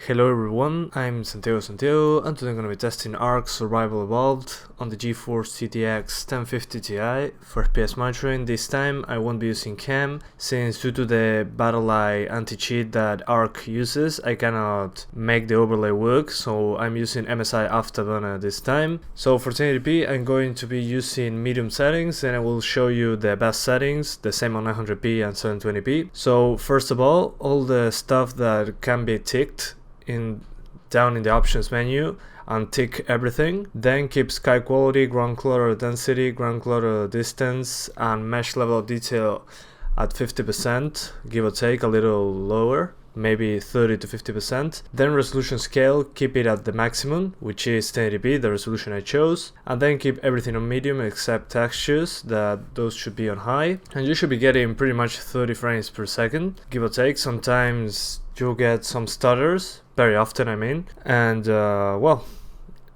Hello everyone, I'm Santiago, and today I'm going to be testing ARK Survival Evolved on the GeForce GTX 1050 Ti for FPS monitoring. This time I won't be using cam, since due to the BattleEye anti-cheat that ARK uses, I cannot make the overlay work, so I'm using MSI Afterburner this time. So for 1080p I'm going to be using medium settings, and I will show you the best settings, the same on 900p and 720p. So first of all the stuff that can be ticked down in the options menu, and tick everything. Then keep sky quality, ground clutter density, ground clutter distance, and mesh level of detail at 50%, give or take a little lower, maybe 30 to 50%. Then resolution scale, keep it at the maximum, which is 1080p, the resolution I chose. And then keep everything on medium except textures, that those should be on high. And you should be getting pretty much 30 frames per second, give or take. Sometimes you'll get some stutters, very often I mean, and well,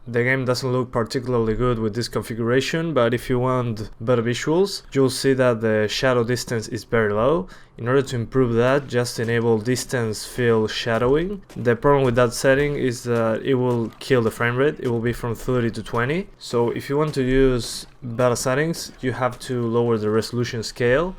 the game doesn't look particularly good with this configuration, but if you want better visuals, you'll see that the shadow distance is very low. In order to improve that, just enable distance fill shadowing. The problem with that setting is that it will kill the frame rate. It will be from 30 to 20. So if you want to use better settings, you have to lower the resolution scale.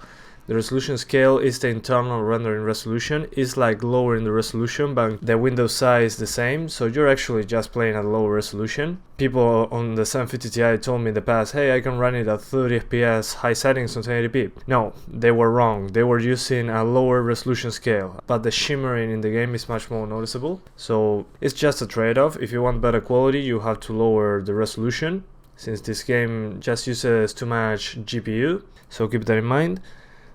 The resolution scale is the internal rendering resolution. It's like lowering the resolution, but the window size is the same, so you're actually just playing at a lower resolution. People on the 750 Ti told me in the past, hey, I can run it at 30 FPS high settings on 1080p. No, they were wrong. They were using a lower resolution scale, but the shimmering in the game is much more noticeable. So it's just a trade-off. If you want better quality, you have to lower the resolution, since this game just uses too much GPU, so keep that in mind.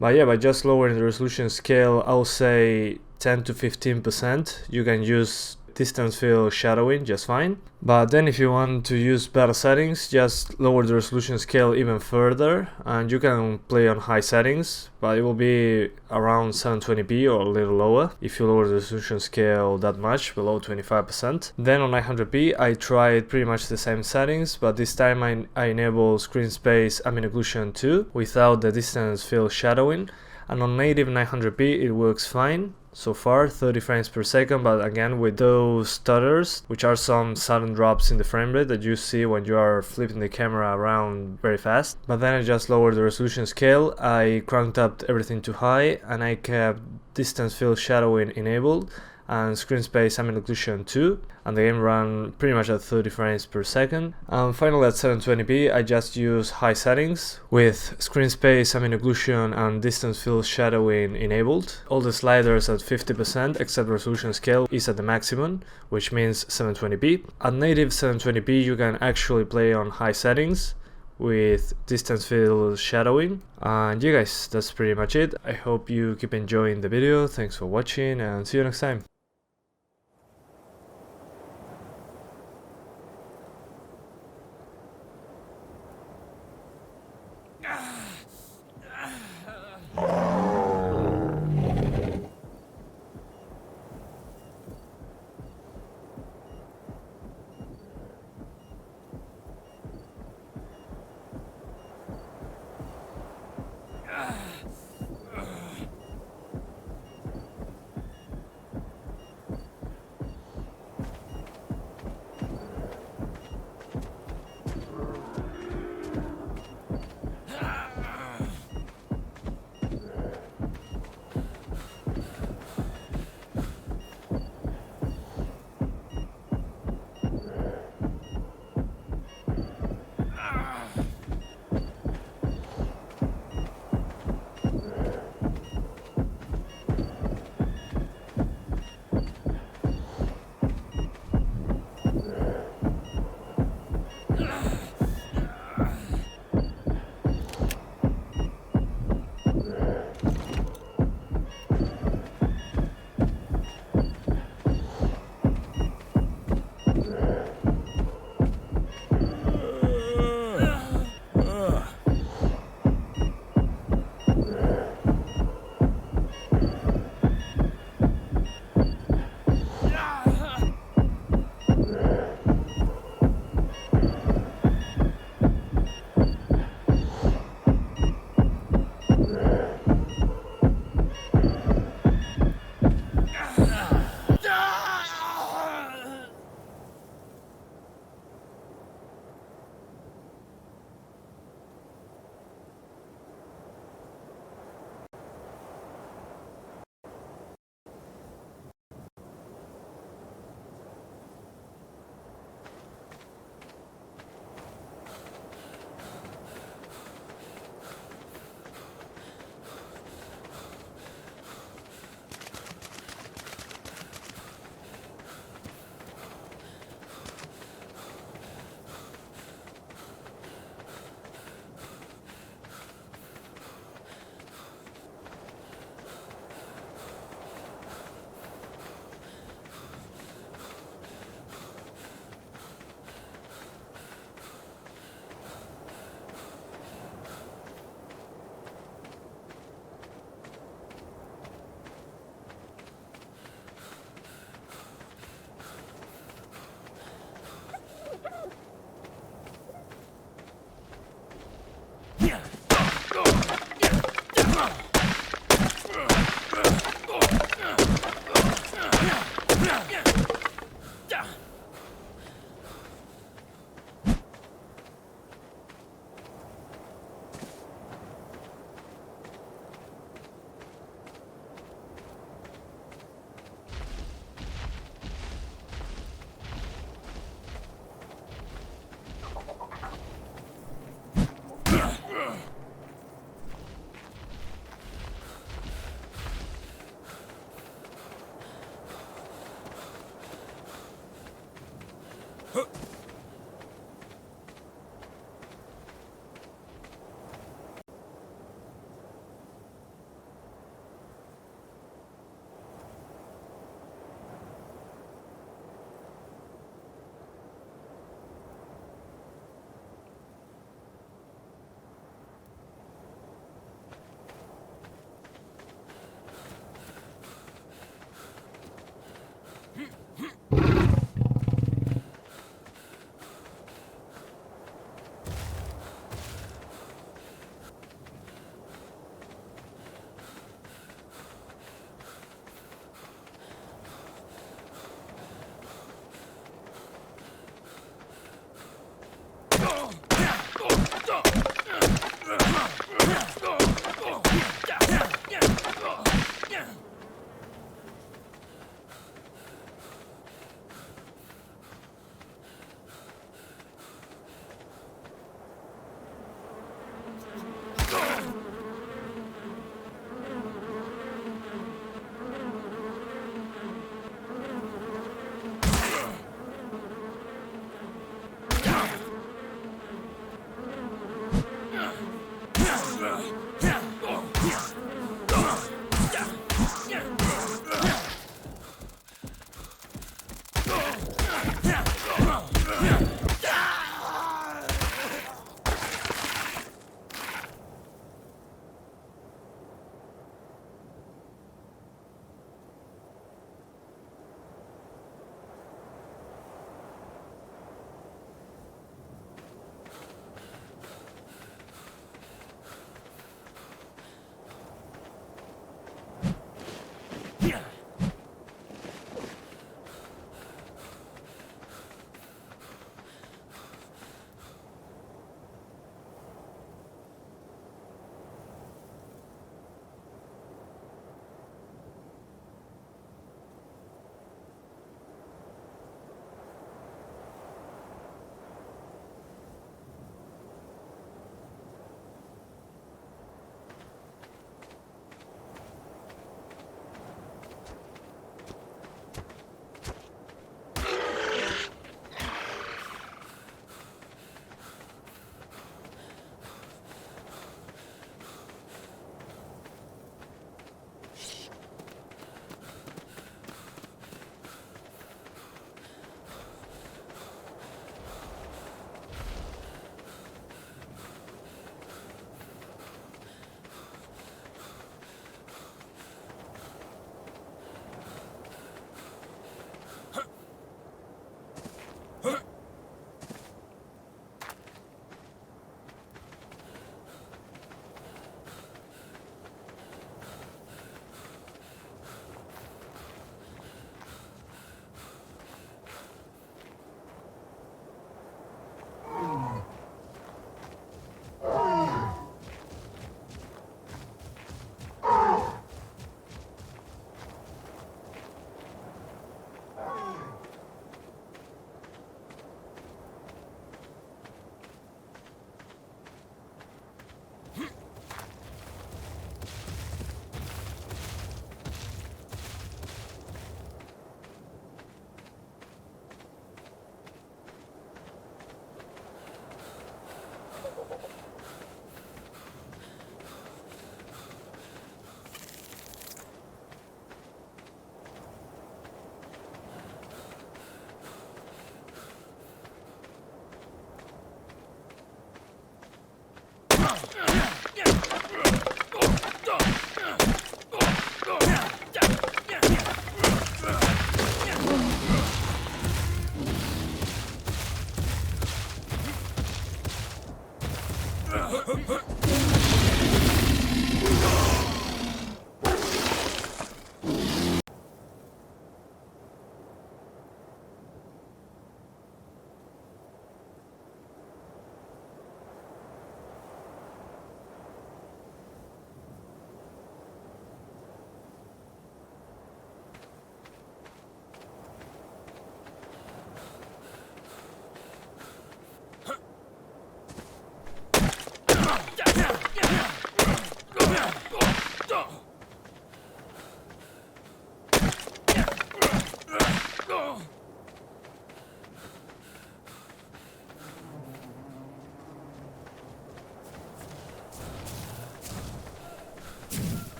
But yeah, by just lowering the resolution scale, I'll say 10 to 15%, you can use distance fill shadowing just fine. But then if you want to use better settings, just lower the resolution scale even further, and you can play on high settings, but it will be around 720p or a little lower if you lower the resolution scale that much, below 25%. Then on 900p I tried pretty much the same settings, but this time I enable screen space ambient occlusion 2 without the distance fill shadowing, and on native 900p it works fine. So far 30 frames per second, but again with those stutters, which are some sudden drops in the frame rate that you see when you are flipping the camera around very fast. But then I just lowered the resolution scale, I cranked up everything to high, and I kept distance fill shadowing enabled and screen space ambient occlusion 2, and the game ran pretty much at 30 frames per second. And finally at 720p I just use high settings with screen space ambient occlusion and distance fill shadowing enabled. All the sliders at 50% except resolution scale is at the maximum, which means 720p. At native 720p you can actually play on high settings with distance fill shadowing. And yeah guys, that's pretty much it. I hope you keep enjoying the video. Thanks for watching, and see you next time.